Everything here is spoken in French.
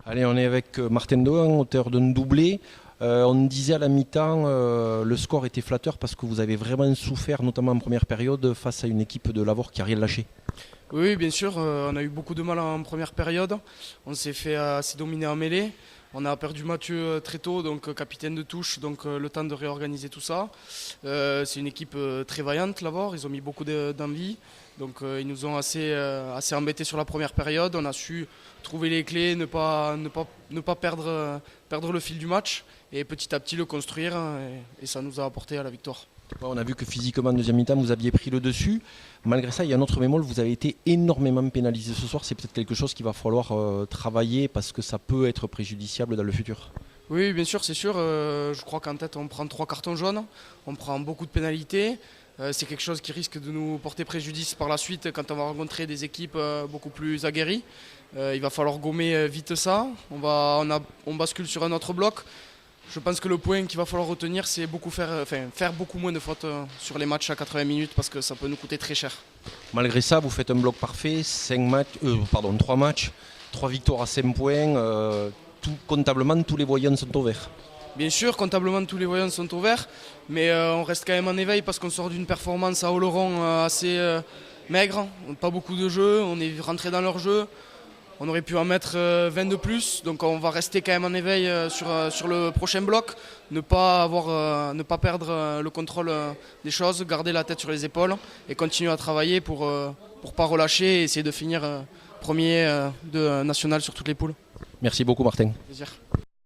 Allez, on est avec Martin Dohan, auteur d'un doublé. On disait à la mi-temps, le score était flatteur parce que vous avez vraiment souffert, notamment en première période, face à une équipe de Lavore qui n'a rien lâché. Oui, bien sûr, on a eu beaucoup de mal en première période. On s'est fait assez dominer en mêlée. On a perdu Mathieu très tôt, donc capitaine de touche, donc le temps de réorganiser tout ça. C'est une équipe très vaillante, Lavore, ils ont mis beaucoup d'envie. Donc ils nous ont assez embêtés sur la première période. On a su trouver les clés, ne pas perdre le fil du match et petit à petit le construire et ça nous a apporté à la victoire. On a vu que physiquement, en deuxième mi-temps, vous aviez pris le dessus. Malgré ça, il y a un autre bémol, vous avez été énormément pénalisé ce soir. C'est peut-être quelque chose qu'il va falloir travailler parce que ça peut être préjudiciable dans le futur. Oui, bien sûr, c'est sûr. Je crois qu'en tête, on prend 3 cartons jaunes, on prend beaucoup de pénalités. C'est quelque chose qui risque de nous porter préjudice par la suite quand on va rencontrer des équipes beaucoup plus aguerries. Il va falloir gommer vite ça. On bascule sur un autre bloc. Je pense que le point qu'il va falloir retenir, c'est faire beaucoup moins de fautes sur les matchs à 80 minutes parce que ça peut nous coûter très cher. Malgré ça, vous faites un bloc parfait, 3 matchs, 3 victoires à 5 points. Comptablement, tous les voyants sont au vert. Bien sûr, comptablement, tous les voyants sont au vert, mais on reste quand même en éveil parce qu'on sort d'une performance à Oloron assez maigre. Pas beaucoup de jeux, on est rentré dans leur jeu. On aurait pu en mettre 20 de plus, donc on va rester quand même en éveil sur le prochain bloc, ne pas perdre le contrôle des choses, garder la tête sur les épaules et continuer à travailler pour pas relâcher et essayer de finir premier de national sur toutes les poules. Merci beaucoup Martin. Plaisir.